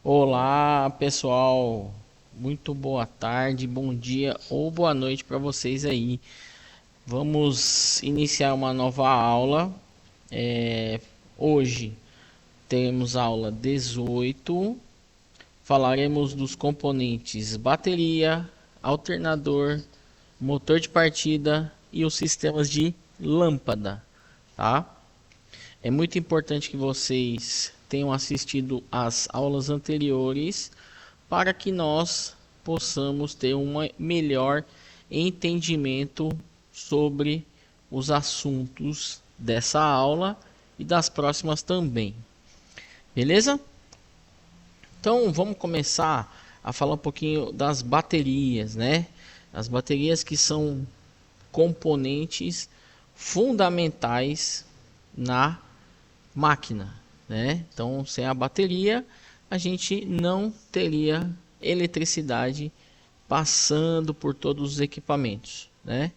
Olá, pessoal. Muito boa tarde, bom dia ou boa noite para vocês aí. Vamos iniciar uma nova aula. Hoje temos aula 18. Falaremos dos componentes bateria, alternador, motor de partida e os sistemas de lâmpada, tá? É muito importante que vocês tenham assistido às aulas anteriores para que nós possamos ter um melhor entendimento sobre os assuntos dessa aula e das próximas também. Beleza? Então vamos começar a falar um pouquinho das baterias, né? As baterias que são componentes fundamentais na máquina, né? Então, sem a bateria, a gente não teria eletricidade passando por todos os equipamentos, né?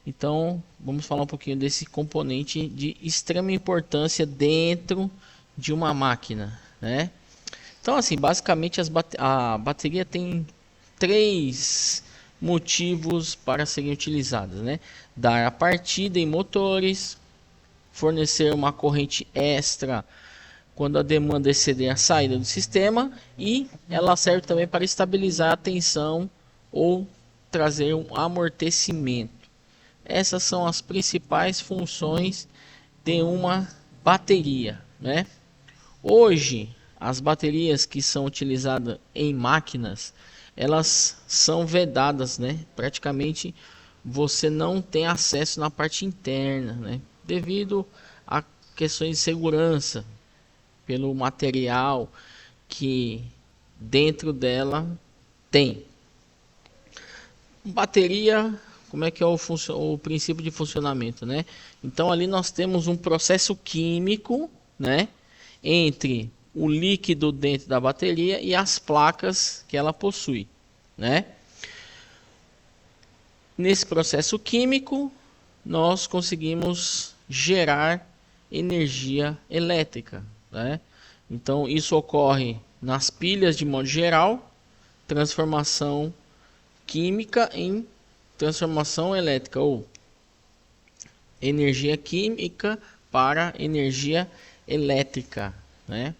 Então, vamos falar um pouquinho desse componente de extrema importância dentro de uma máquina, né? Então, assim, basicamente a bateria tem três motivos para serem utilizadas, né? Dar a partida em motores, fornecer uma corrente extra quando a demanda exceder a saída do sistema, e ela serve também para estabilizar a tensão ou trazer um amortecimento. Essas são as principais funções de uma bateria, né? Hoje, as baterias que são utilizadas em máquinas, elas são vedadas, né? Praticamente você não tem acesso na parte interna, né? Devido a questões de segurança, pelo material que dentro dela tem. Bateria, como é que é o princípio de funcionamento, né? Então ali nós temos um processo químico, né, entre o líquido dentro da bateria e as placas que ela possui, né? Nesse processo químico, nós conseguimos gerar energia elétrica, né? Então isso ocorre nas pilhas de modo geral, transformação química em transformação elétrica, ou energia química para energia elétrica, né?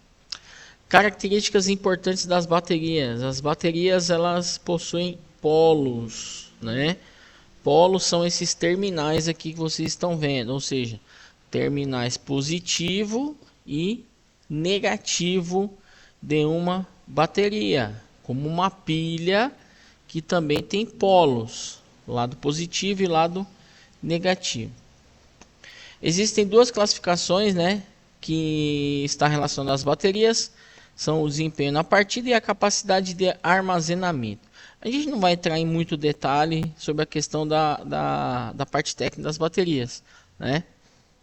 Características importantes das baterias. As baterias elas possuem polos, né? Polos são esses terminais aqui que vocês estão vendo, ou seja, terminais positivo e negativo de uma bateria, como uma pilha que também tem polos, lado positivo e lado negativo. Existem duas classificações, né, que está relacionadas às baterias, são o desempenho na partida e a capacidade de armazenamento. A gente não vai entrar em muito detalhe sobre a questão da parte técnica das baterias, né?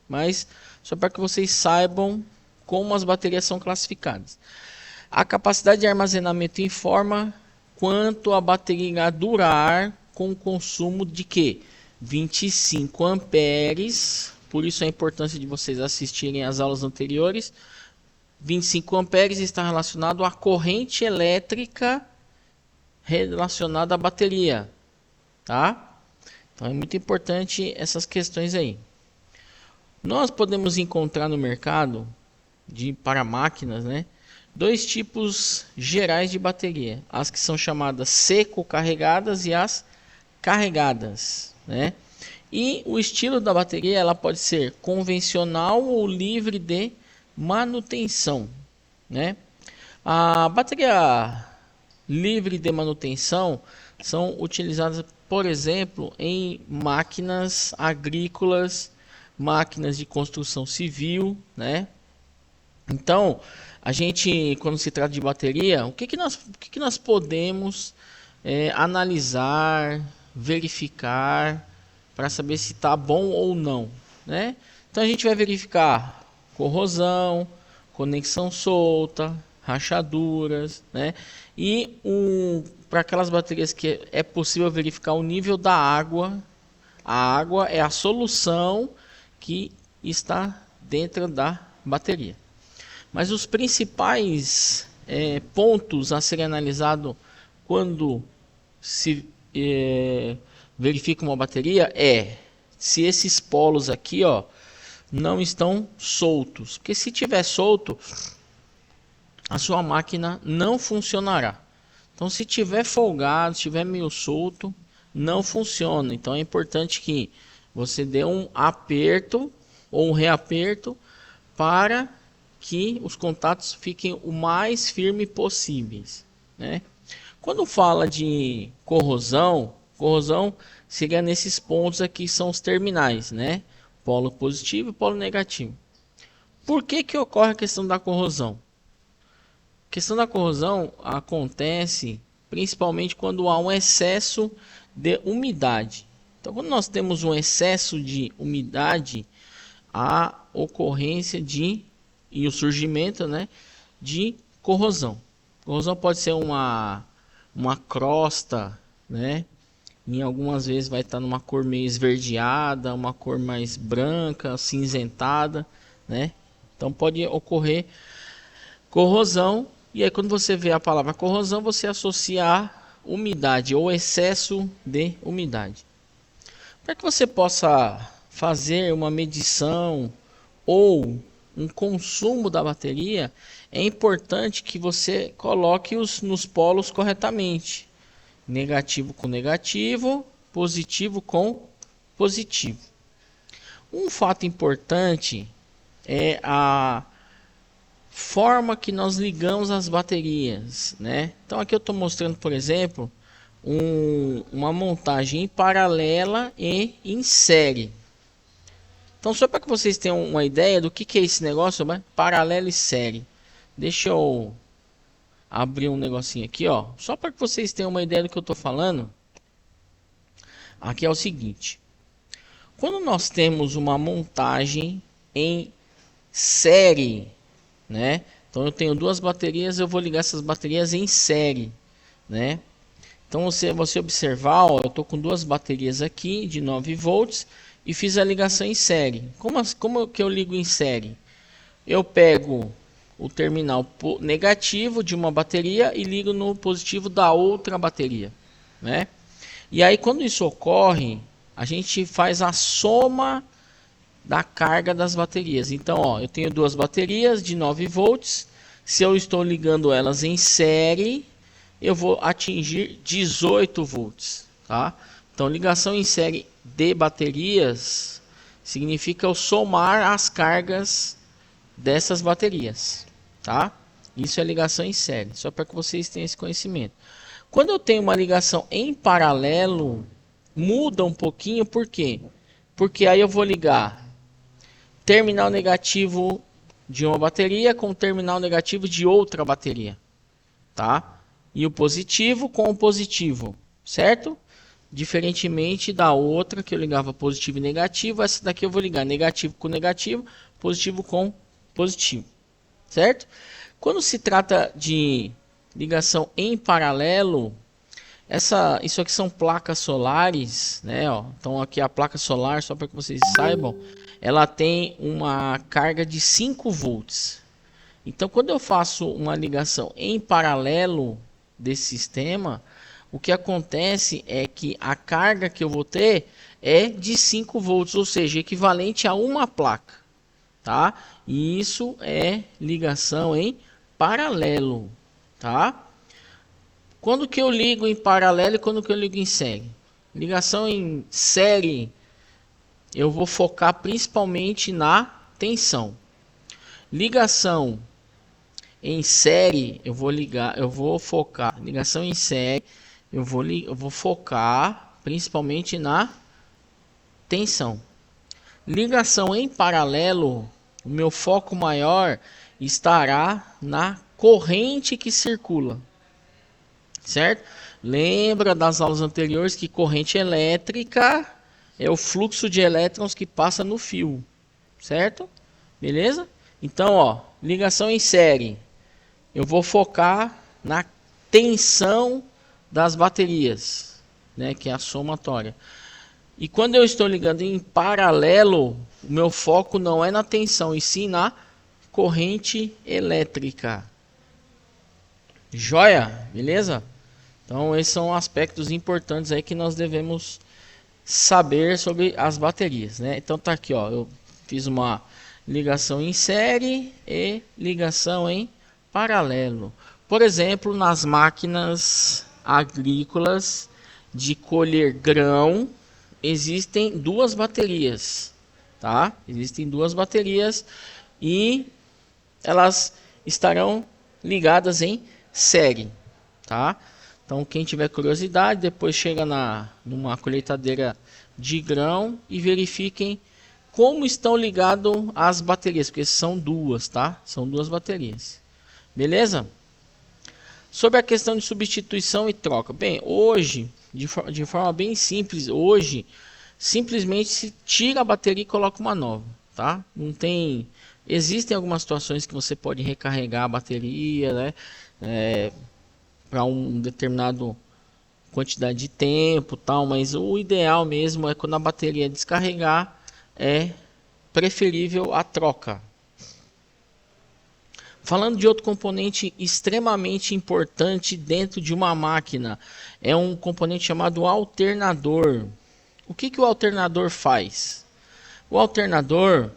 Mas só para que vocês saibam como as baterias são classificadas. A capacidade de armazenamento informa quanto a bateria irá durar com o consumo de que 25 amperes. Por isso a importância de vocês assistirem às aulas anteriores. 25 amperes está relacionado à corrente elétrica relacionada à bateria, tá? Então é muito importante essas questões aí. Nós podemos encontrar no mercado para máquinas, né, dois tipos gerais de bateria: as que são chamadas seco carregadas e as carregadas, né? E o estilo da bateria ela pode ser convencional ou livre de manutenção, né? A bateria livre de manutenção são utilizadas, por exemplo, em máquinas agrícolas, máquinas de construção civil, né? Então, a gente, quando se trata de bateria, o que nós podemos analisar, verificar para saber se está bom ou não, né? Então a gente vai verificar corrosão, conexão solta, rachaduras, né? E para aquelas baterias que é possível verificar o nível da água. A água é a solução que está dentro da bateria. Mas os principais pontos a serem analisados quando se verifica uma bateria se esses polos aqui, ó, não estão soltos. Porque se tiver solto, a sua máquina não funcionará. Então, se tiver folgado, se tiver meio solto, não funciona. Então, é importante que você dê um aperto ou um reaperto para que os contatos fiquem o mais firme possíveis, né? Quando fala de corrosão seria nesses pontos aqui, são os terminais, né? Polo positivo e polo negativo. Por que ocorre a questão da corrosão? A questão da corrosão acontece principalmente quando há um excesso de umidade. Então, quando nós temos um excesso de umidade, há ocorrência e o surgimento, né, de corrosão. Corrosão pode ser uma crosta, né? Em algumas vezes vai estar numa cor meio esverdeada, uma cor mais branca, cinzentada, né? Então pode ocorrer corrosão. E aí, quando você vê a palavra corrosão, você associa a umidade ou excesso de umidade. Para que você possa fazer uma medição ou um consumo da bateria, é importante que você coloque nos polos corretamente. Negativo com negativo, positivo com positivo. Um fato importante é a forma que nós ligamos as baterias, né? Então aqui eu estou mostrando, por exemplo, uma montagem em paralela e em série. Então, só para que vocês tenham uma ideia do que é esse negócio, né? Paralelo e série. Deixa eu abrir um negocinho aqui, ó, só para que vocês tenham uma ideia do que eu estou falando. Aqui é o seguinte: quando nós temos uma montagem em série, né? Então eu tenho duas baterias, eu vou ligar essas baterias em série, né? Então você observar, ó, eu estou com duas baterias aqui de 9 volts e fiz a ligação em série. Como que eu ligo em série? Eu pego o terminal negativo de uma bateria e ligo no positivo da outra bateria, né? E aí, quando isso ocorre, a gente faz a soma da carga das baterias. Então, ó, eu tenho duas baterias de 9 volts. Se eu estou ligando elas em série, eu vou atingir 18 volts, tá? Então, ligação em série de baterias significa eu somar as cargas dessas baterias, tá? Isso é ligação em série, só para que vocês tenham esse conhecimento. Quando eu tenho uma ligação em paralelo, muda um pouquinho, por quê? Porque aí eu vou ligar terminal negativo de uma bateria com o terminal negativo de outra bateria, tá? E o positivo com o positivo, certo? Diferentemente da outra que eu ligava positivo e negativo, essa daqui eu vou ligar negativo com negativo, positivo com positivo, certo? Quando se trata de ligação em paralelo, isso aqui são placas solares, né? Ó, então aqui a placa solar, só para que vocês saibam, ela tem uma carga de 5 volts. Então, quando eu faço uma ligação em paralelo desse sistema, o que acontece é que a carga que eu vou ter é de 5 volts, ou seja, equivalente a uma placa, tá? E isso é ligação em paralelo, tá? Quando que eu ligo em paralelo e quando que eu ligo em série? Ligação em série, eu vou focar principalmente na tensão. Ligação em série, eu vou focar. Ligação em série, eu vou focar principalmente na tensão. Ligação em paralelo, o meu foco maior estará na corrente que circula, certo? Lembra das aulas anteriores que corrente elétrica é o fluxo de elétrons que passa no fio, certo? Beleza? Então, ó, ligação em série, eu vou focar na tensão das baterias, né, que é a somatória. E quando eu estou ligando em paralelo, o meu foco não é na tensão, e sim na corrente elétrica. Joia? Beleza? Então esses são aspectos importantes aí que nós devemos saber sobre as baterias, né? Então tá aqui, ó, eu fiz uma ligação em série e ligação em paralelo. Por exemplo, nas máquinas agrícolas de colher grão, existem duas baterias, tá? Existem duas baterias e elas estarão ligadas em série, tá? Então quem tiver curiosidade, depois chega numa colheitadeira de grão e verifiquem como estão ligadas as baterias, porque são duas, tá? São duas baterias. Beleza? Sobre a questão de substituição e troca. Bem, hoje, de forma bem simples, hoje, simplesmente se tira a bateria e coloca uma nova, tá? Não tem... Existem algumas situações que você pode recarregar a bateria, né? Para um determinado quantidade de tempo, tal, mas o ideal mesmo é quando a bateria descarregar, é preferível a troca. Falando de outro componente extremamente importante dentro de uma máquina, é um componente chamado alternador. O que o alternador faz? O alternador,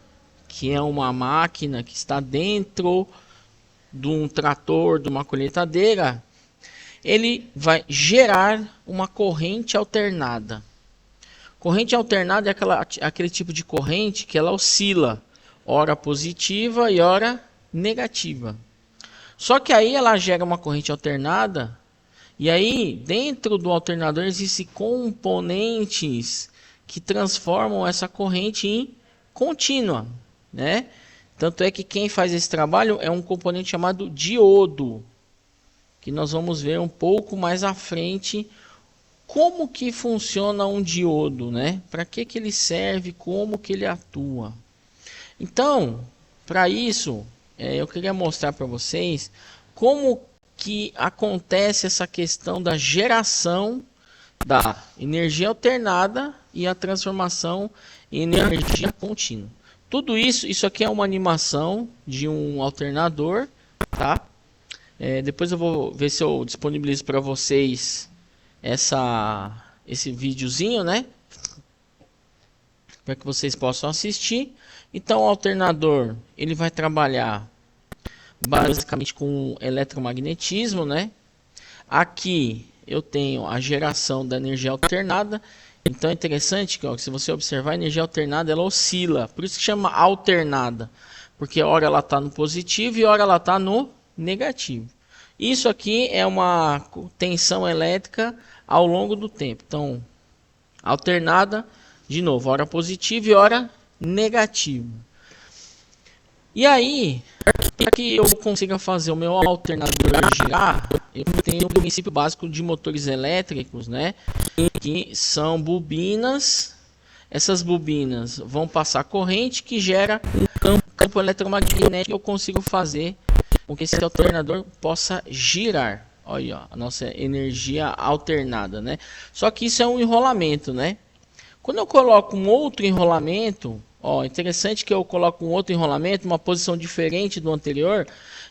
que é uma máquina que está dentro de um trator, de uma colheitadeira, ele vai gerar uma corrente alternada. Corrente alternada é aquele tipo de corrente que ela oscila, ora positiva e ora negativa. Só que aí ela gera uma corrente alternada, e aí dentro do alternador existem componentes que transformam essa corrente em contínua, né? Tanto é que quem faz esse trabalho é um componente chamado diodo, que nós vamos ver um pouco mais à frente como que funciona um diodo, né? Para que ele serve, como que ele atua. Então, para isso, eu queria mostrar para vocês como que acontece essa questão da geração da energia alternada e a transformação em energia contínua. Tudo isso aqui é uma animação de um alternador, tá? Depois eu vou ver se eu disponibilizo para vocês esse videozinho, né? Para que vocês possam assistir. Então o alternador ele vai trabalhar basicamente com eletromagnetismo, né? Aqui eu tenho a geração da energia alternada. Então é interessante que, ó, se você observar, a energia alternada ela oscila, por isso que chama alternada, porque hora ela está no positivo e hora ela está no negativo. Isso aqui é uma tensão elétrica ao longo do tempo. Então, alternada, de novo, hora positiva e hora negativa. E aí, para que eu consiga fazer o meu alternador girar, eu tenho o princípio básico de motores elétricos, né? Que são bobinas. Essas bobinas vão passar corrente que gera um campo eletromagnético que eu consigo fazer com que esse alternador possa girar. Olha, ó, a nossa energia alternada, né? Só que isso é um enrolamento, né? Quando eu coloco um outro enrolamento, ó, interessante que eu coloco um outro enrolamento, uma posição diferente do anterior,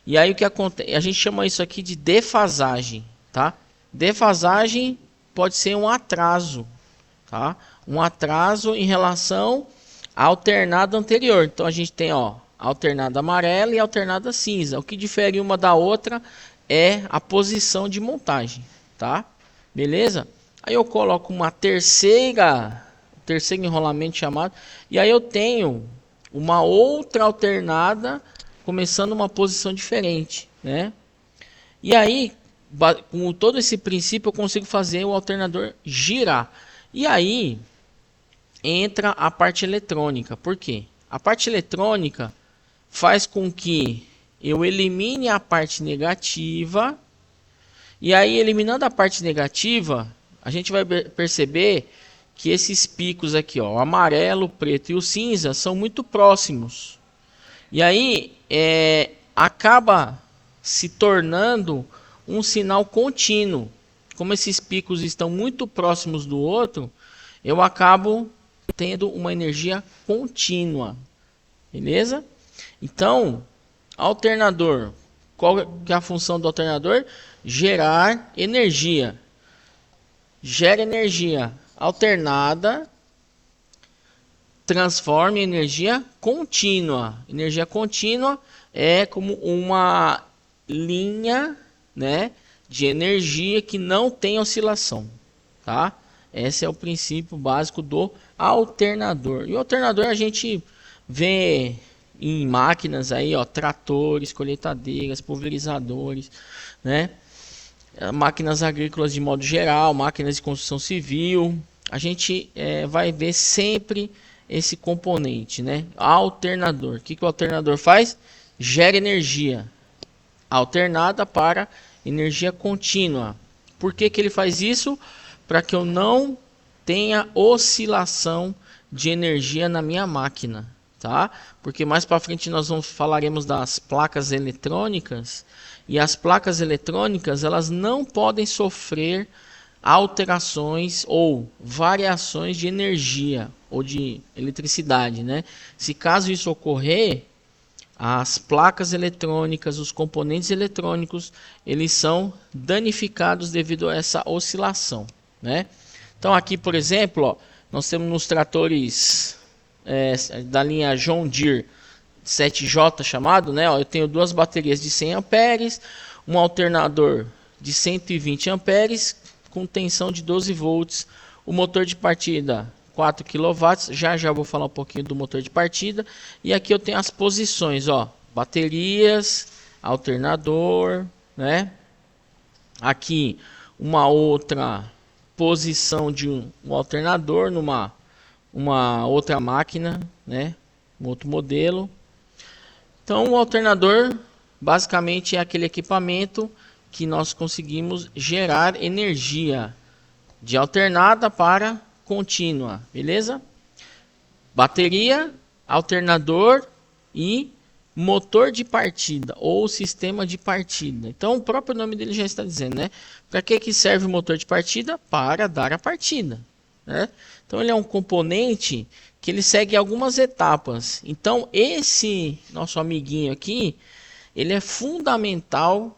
e aí o que acontece? A gente chama isso aqui de defasagem, tá? Defasagem pode ser um atraso, tá? Um atraso em relação à alternada anterior. Então a gente tem, ó, alternada amarela e alternada cinza. O que difere uma da outra é a posição de montagem, tá? Beleza? Aí eu coloco uma terceiro enrolamento chamado, e aí eu tenho uma outra alternada começando uma posição diferente, né? E aí, com todo esse princípio, eu consigo fazer o alternador girar. E aí entra a parte eletrônica. Por quê? A parte eletrônica faz com que eu elimine a parte negativa. E aí, eliminando a parte negativa, a gente vai perceber que esses picos aqui, ó, o amarelo, o preto e o cinza, são muito próximos. E aí, acaba se tornando um sinal contínuo. Como esses picos estão muito próximos do outro, eu acabo tendo uma energia contínua. Beleza? Então, alternador qual que é a função do alternador? Gerar energia. Gera energia alternada, transforma em energia contínua. Energia contínua é como uma linha, né, de energia que não tem oscilação, tá? Esse é o princípio básico do alternador. E o alternador a gente vê em máquinas aí, ó, tratores, colheitadeiras, pulverizadores, né? Máquinas agrícolas de modo geral, máquinas de construção civil. A gente vai ver sempre esse componente, né? Alternador. O que o alternador faz? Gera energia alternada para energia contínua. Por que ele faz isso? Para que eu não tenha oscilação de energia na minha máquina, tá? Porque mais para frente nós falaremos das placas eletrônicas, e as placas eletrônicas elas não podem sofrer alterações ou variações de energia ou de eletricidade, né? Se caso isso ocorrer, as placas eletrônicas, os componentes eletrônicos, eles são danificados devido a essa oscilação, né? Então aqui, por exemplo, ó, nós temos nos tratores da linha John Deere 7J chamado, né? Ó, eu tenho duas baterias de 100 amperes, um alternador de 120 amperes com tensão de 12 volts, o motor de partida 4 kW, já vou falar um pouquinho do motor de partida. E aqui eu tenho as posições, ó, baterias, alternador, né? Aqui uma outra posição de um alternador numa outra máquina, né? Um outro modelo. Então o alternador basicamente é aquele equipamento que nós conseguimos gerar energia de alternada para contínua, beleza? Bateria, alternador e motor de partida ou sistema de partida. Então o próprio nome dele já está dizendo, né? Para que serve o motor de partida? Para dar a partida, né? Então ele é um componente que ele segue algumas etapas. Então esse nosso amiguinho aqui, ele é fundamental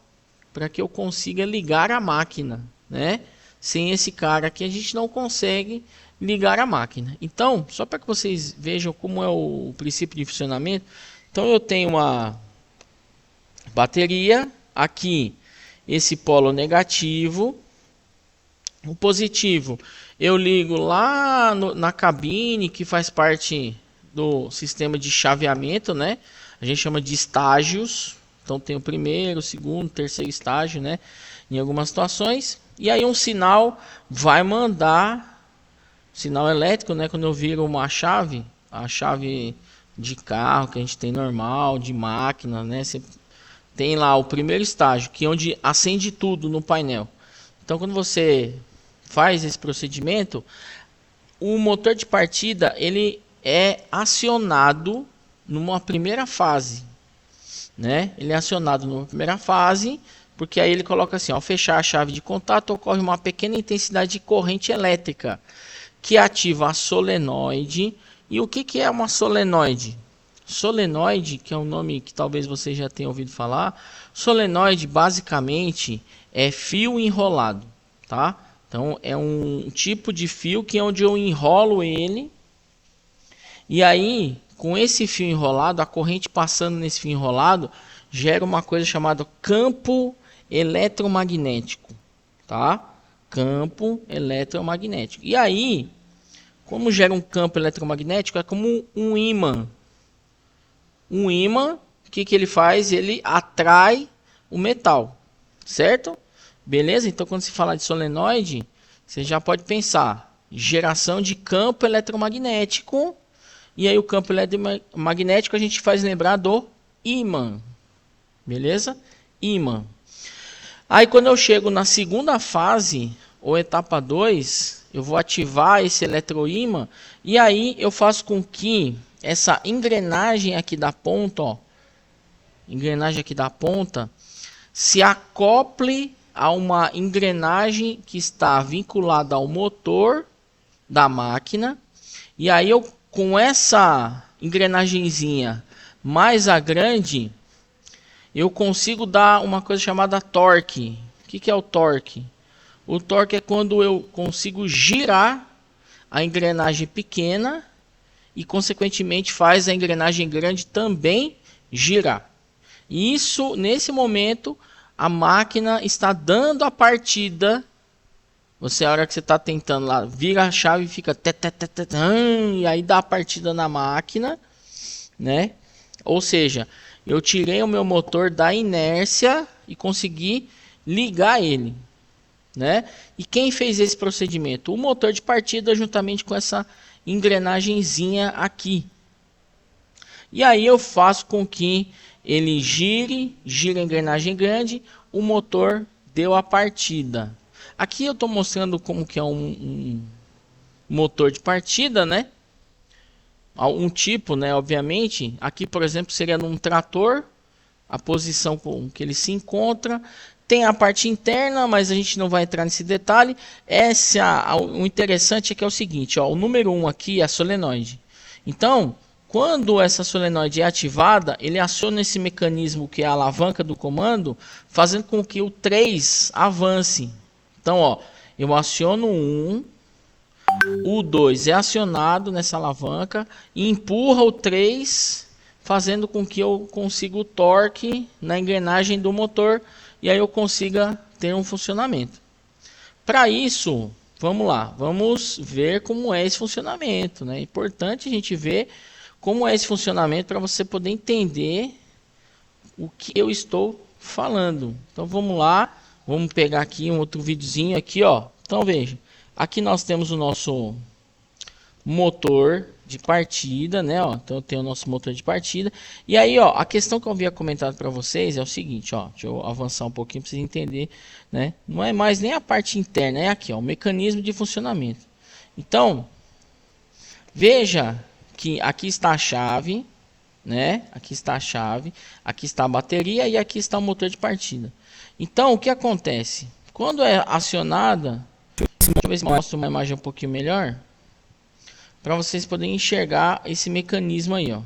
para que eu consiga ligar a máquina, né? Sem esse cara aqui a gente não consegue ligar a máquina. Então, só para que vocês vejam como é o princípio de funcionamento. Então eu tenho uma bateria, aqui esse polo negativo, o positivo eu ligo lá na cabine que faz parte do sistema de chaveamento, né? A gente chama de estágios. Então tem o primeiro, o segundo, terceiro estágio, né? Em algumas situações. E aí um sinal vai mandar, sinal elétrico, né? Quando eu viro uma chave, a chave de carro que a gente tem normal, de máquina, né? Você tem lá o primeiro estágio, que é onde acende tudo no painel. Então quando você faz esse procedimento, o motor de partida ele é acionado numa primeira fase, né? Ele é acionado numa primeira fase, porque aí ele coloca assim, ao fechar a chave de contato ocorre uma pequena intensidade de corrente elétrica que ativa a solenoide. E o que é uma solenoide? Solenoide, que é um nome que talvez você já tenha ouvido falar, solenoide basicamente é fio enrolado, tá? Então é um tipo de fio que é onde eu enrolo ele, e aí com esse fio enrolado, a corrente passando nesse fio enrolado gera uma coisa chamada campo eletromagnético, tá? Campo eletromagnético. E aí, como gera um campo eletromagnético, é como um ímã. Um ímã, o que ele faz? Ele atrai o metal, certo? Beleza? Então, quando se fala de solenoide, você já pode pensar geração de campo eletromagnético. E aí o campo eletromagnético a gente faz lembrar do ímã. Beleza? Ímã. Aí quando eu chego na segunda fase, ou etapa 2, eu vou ativar esse eletroímã. E aí eu faço com que essa engrenagem aqui da ponta, ó, engrenagem aqui da ponta, se acople a uma engrenagem que está vinculada ao motor da máquina. E aí eu, com essa engrenagemzinha mais a grande, eu consigo dar uma coisa chamada torque. O que é o torque? O torque é quando eu consigo girar a engrenagem pequena e consequentemente faz a engrenagem grande também girar. Isso, nesse momento, a máquina está dando a partida. Você, a hora que você está tentando lá, vira a chave e fica e aí dá a partida na máquina, né? Ou seja, eu tirei o meu motor da inércia e consegui ligar ele, né? E quem fez esse procedimento? O motor de partida juntamente com essa engrenagemzinha aqui. E aí eu faço com que ele gira a engrenagem grande, o motor deu a partida. Aqui eu estou mostrando como que é um motor de partida, né? Um tipo, né? Obviamente, aqui por exemplo seria num trator, a posição com que ele se encontra. Tem a parte interna, mas a gente não vai entrar nesse detalhe. O interessante é que é o seguinte, ó, o número 1 aqui é a solenoide. Então, quando essa solenoide é ativada, ele aciona esse mecanismo que é a alavanca do comando, fazendo com que o 3 avance. Então, ó, eu aciono o 2 é acionado nessa alavanca e empurra o 3, fazendo com que eu consiga o torque na engrenagem do motor e aí eu consiga ter um funcionamento. Para isso, vamos lá, vamos ver como é esse funcionamento, né? É importante a gente ver como é esse funcionamento para você poder entender o que eu estou falando. Então vamos lá, vamos pegar aqui um outro videozinho aqui, ó. Então veja, aqui nós temos o nosso motor de partida, né? Ó, então tem o nosso motor de partida. E aí, ó, a questão que eu havia comentado para vocês é o seguinte, ó, deixa eu avançar um pouquinho para vocês entenderem, né? Não é mais nem a parte interna, é aqui, ó, o mecanismo de funcionamento. Então, veja que aqui está a chave, né? Aqui está a chave, aqui está a bateria e aqui está o motor de partida. Então, o que acontece? Quando é acionada, deixa eu ver se mostra uma imagem um pouquinho melhor, para vocês poderem enxergar esse mecanismo aí, ó.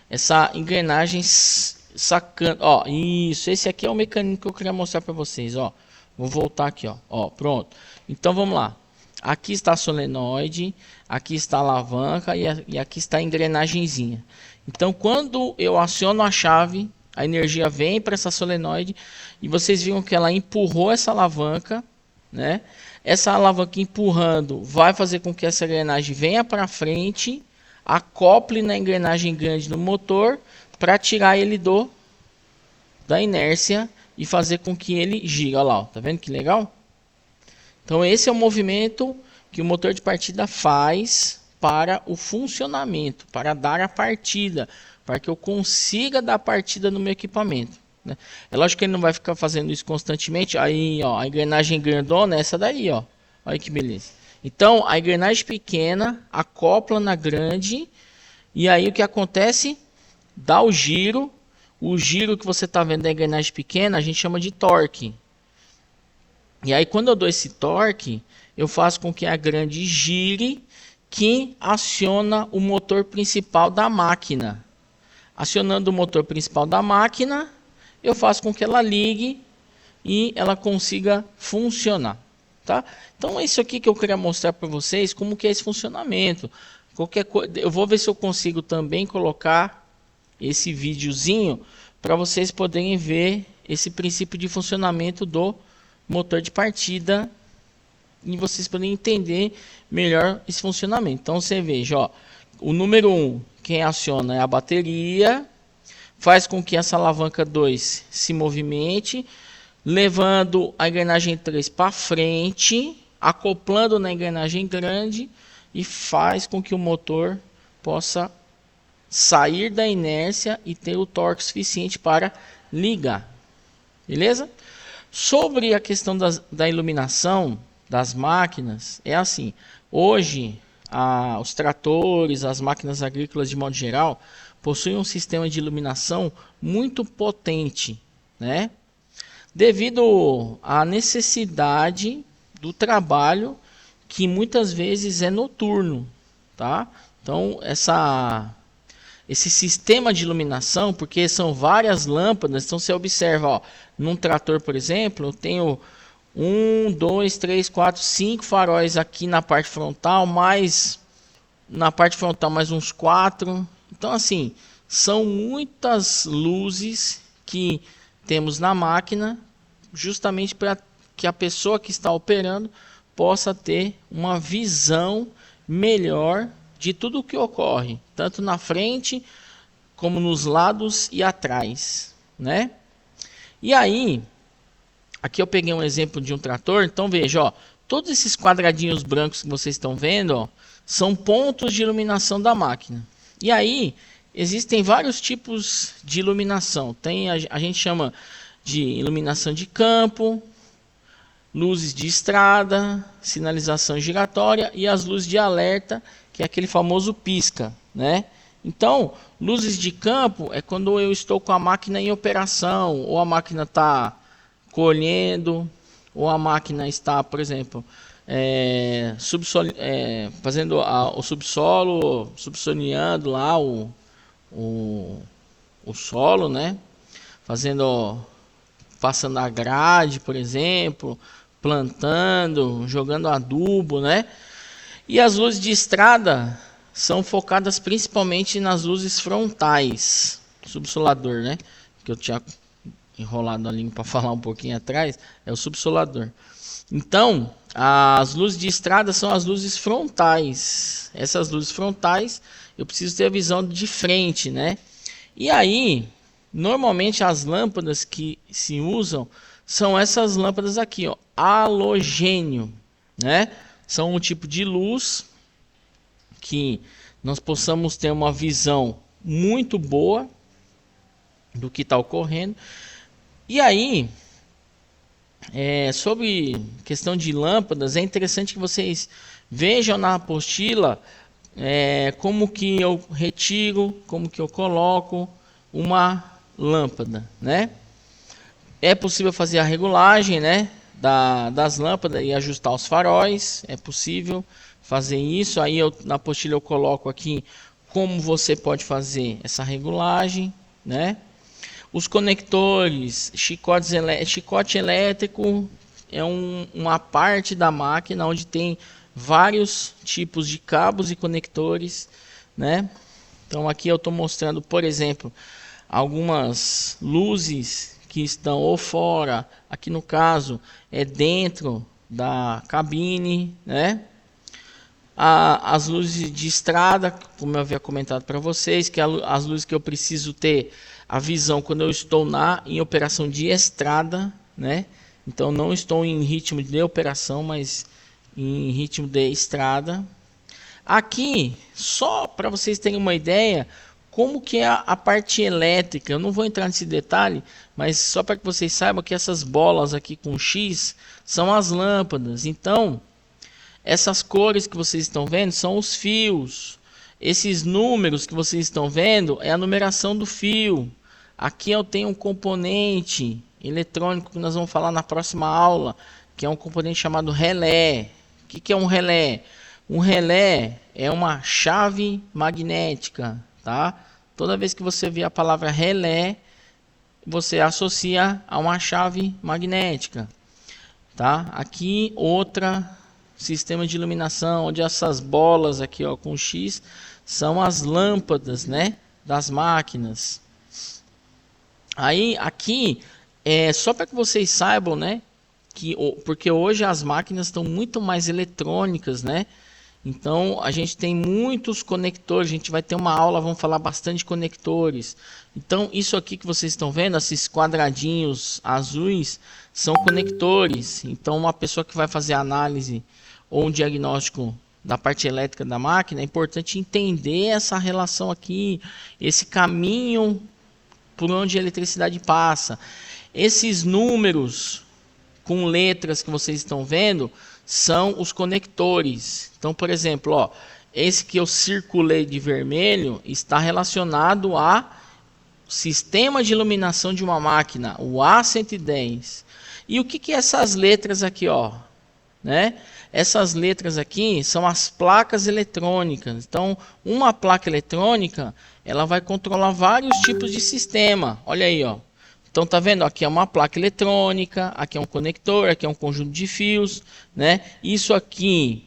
Essa engrenagem sacando, ó, isso, esse aqui é o mecanismo que eu queria mostrar para vocês, ó. Vou voltar aqui, ó, pronto. Então vamos lá. Aqui está a solenoide, aqui está a alavanca e aqui está a engrenagemzinha. Então quando eu aciono a chave, a energia vem para essa solenoide e vocês viram que ela empurrou essa alavanca, né? Essa alavanca empurrando vai fazer com que essa engrenagem venha para frente, acople na engrenagem grande do motor para tirar ele da inércia e fazer com que ele gire. Olha lá, ó, tá vendo que legal? Então esse é o movimento que o motor de partida faz para o funcionamento, para dar a partida, para que eu consiga dar partida no meu equipamento, né? É lógico que ele não vai ficar fazendo isso constantemente. Aí, ó, a engrenagem grandona é essa daí, ó. Olha que beleza. Então, a engrenagem pequena acopla na grande e aí o que acontece? Dá o giro. O giro que você está vendo da engrenagem pequena a gente chama de torque. E aí quando eu dou esse torque, eu faço com que a grande gire, que aciona o motor principal da máquina. Acionando o motor principal da máquina, eu faço com que ela ligue e ela consiga funcionar, tá? Então é isso aqui que eu queria mostrar para vocês, como que é esse funcionamento. Qualquer coisa, eu vou ver se eu consigo também colocar esse videozinho para vocês poderem ver esse princípio de funcionamento do motor de partida e vocês poderem entender melhor esse funcionamento. Então você veja, ó, o número 1, quem aciona é a bateria, faz com que essa alavanca 2 se movimente, levando a engrenagem 3 para frente, acoplando na engrenagem grande e faz com que o motor possa sair da inércia e ter o torque suficiente para ligar. Beleza? Sobre a questão da iluminação das máquinas, é assim, hoje os tratores, as máquinas agrícolas de modo geral, possuem um sistema de iluminação muito potente, né? Devido à necessidade do trabalho que muitas vezes é noturno, tá? Então esse sistema de iluminação, porque são várias lâmpadas. Então você observa, ó, num trator, por exemplo, eu tenho 1, 2, 3, 4, 5 faróis aqui na parte frontal, mais na parte frontal mais uns 4. Então assim, são muitas luzes que temos na máquina, justamente para que a pessoa que está operando possa ter uma visão melhor de tudo o que ocorre, tanto na frente como nos lados e atrás, né? E aí, aqui eu peguei um exemplo de um trator. Então veja, ó, todos esses quadradinhos brancos que vocês estão vendo, ó, são pontos de iluminação da máquina. E aí existem vários tipos de iluminação. Tem a gente chama de iluminação de campo, luzes de estrada, sinalização giratória e as luzes de alerta, que é aquele famoso pisca, né? Então, luzes de campo é quando eu estou com a máquina em operação, ou a máquina está colhendo, ou a máquina está, por exemplo, fazendo o subsolo, subsoliando lá o solo, né? Passando a grade, por exemplo, plantando, jogando adubo, né? E as luzes de estrada são focadas principalmente nas luzes frontais, subsolador, né? Que eu tinha enrolado a língua para falar um pouquinho atrás, é o subsolador. Então, as luzes de estrada são as luzes frontais. Essas luzes frontais, eu preciso ter a visão de frente, né? E aí, normalmente as lâmpadas que se usam são essas lâmpadas aqui, ó, halogênio, né? São um tipo de luz que nós possamos ter uma visão muito boa do que está ocorrendo. E aí, sobre questão de lâmpadas, é interessante que vocês vejam na apostila como que eu retiro, como que eu coloco uma lâmpada, né? É possível fazer a regulagem, né, das lâmpadas e ajustar os faróis. É possível fazer isso. Aí na apostila eu coloco aqui como você pode fazer essa regulagem, né? Os conectores, chicote elétrico é uma parte da máquina onde tem vários tipos de cabos e conectores, né? Então aqui eu estou mostrando, por exemplo, algumas luzes que estão ou fora, aqui no caso é dentro da cabine, né? As luzes de estrada, como eu havia comentado para vocês, que as luzes que eu preciso ter a visão quando eu estou em operação de estrada, né? Então não estou em ritmo de operação, mas em ritmo de estrada. Aqui, só para vocês terem uma ideia, como que é a parte elétrica. Eu não vou entrar nesse detalhe, mas só para que vocês saibam que essas bolas aqui com X são as lâmpadas. Então, essas cores que vocês estão vendo são os fios. Esses números que vocês estão vendo é a numeração do fio. Aqui eu tenho um componente eletrônico que nós vamos falar na próxima aula, que é um componente chamado relé. O que é um relé? Um relé é uma chave magnética, tá? Toda vez que você vê a palavra relé, você associa a uma chave magnética, tá? Aqui outra sistema de iluminação, onde essas bolas aqui, ó, com X são as lâmpadas, né, das máquinas. Aí aqui só para que vocês saibam, né, porque hoje as máquinas estão muito mais eletrônicas, né? Então a gente tem muitos conectores. A gente vai ter uma aula, vamos falar bastante de conectores. Então isso aqui que vocês estão vendo, esses quadradinhos azuis, são conectores. Então uma pessoa que vai fazer análise ou um diagnóstico da parte elétrica da máquina, é importante entender essa relação aqui, esse caminho por onde a eletricidade passa. Esses números com letras que vocês estão vendo são os conectores. Então, por exemplo, ó, esse que eu circulei de vermelho está relacionado a sistema de iluminação de uma máquina, o A110. E o que é essas letras aqui, ó? né? Essas letras aqui são as placas eletrônicas. Então, uma placa eletrônica, ela vai controlar vários tipos de sistema. Olha aí, ó. Então, tá vendo? Aqui é uma placa eletrônica, aqui é um conector, aqui é um conjunto de fios, né? Isso aqui,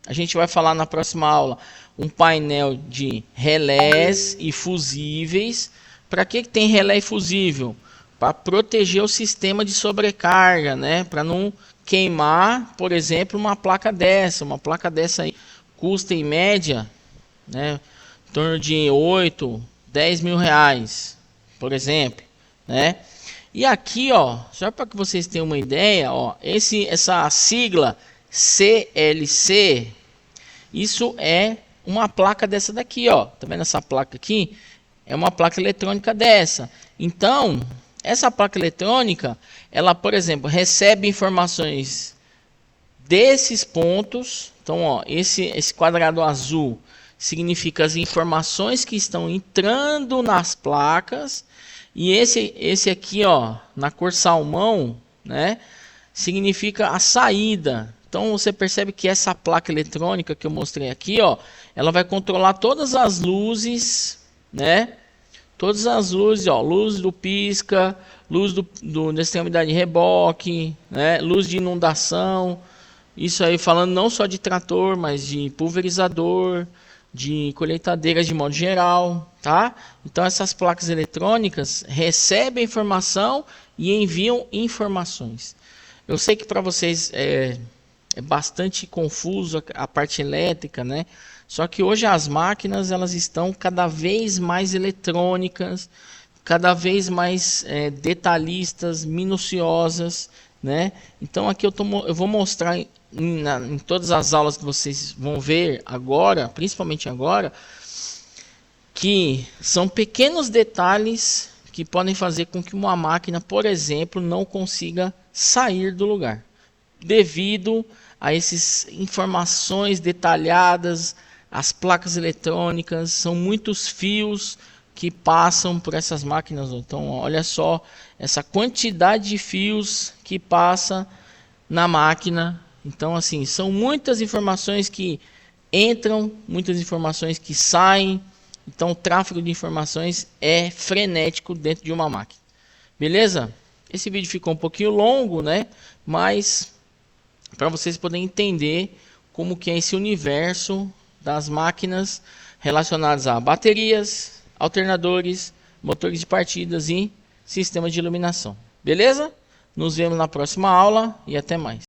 a gente vai falar na próxima aula, um painel de relés e fusíveis. Para que tem relé e fusível? Para proteger o sistema de sobrecarga, né? Para não queimar, por exemplo, uma placa dessa. Uma placa dessa aí custa em média, né, em torno de 8, 10 mil reais, por exemplo, né? E aqui, ó, só para que vocês tenham uma ideia, ó, essa sigla CLC, isso é uma placa dessa daqui, ó. Tá vendo essa placa aqui? É uma placa eletrônica dessa. Então, essa placa eletrônica, ela, por exemplo, recebe informações desses pontos. Então, ó, esse quadrado azul significa as informações que estão entrando nas placas. E esse aqui, ó, na cor salmão, né, significa a saída. Então você percebe que essa placa eletrônica que eu mostrei aqui, ó, ela vai controlar todas as luzes, né? Todas as luzes, ó, luz do pisca, luz da extremidade de reboque, né? Luz de inundação. Isso aí falando não só de trator, mas de pulverizador, de colheitadeiras de modo geral, tá? Então essas placas eletrônicas recebem informação e enviam informações. Eu sei que para vocês é bastante confuso a parte elétrica, né? Só que hoje as máquinas elas estão cada vez mais eletrônicas, cada vez mais detalhistas, minuciosas, né? Então aqui eu vou mostrar em todas as aulas que vocês vão ver agora, principalmente agora, que são pequenos detalhes que podem fazer com que uma máquina, por exemplo, não consiga sair do lugar, devido a essas informações detalhadas. As placas eletrônicas, são muitos fios que passam por essas máquinas. Então olha só essa quantidade de fios que passa na máquina. Então assim, são muitas informações que entram, muitas informações que saem. Então o tráfego de informações é frenético dentro de uma máquina. Beleza? Esse vídeo ficou um pouquinho longo, né? Mas para vocês poderem entender como que é esse universo das máquinas relacionadas a baterias, alternadores, motores de partidas e sistemas de iluminação. Beleza? Nos vemos na próxima aula e até mais.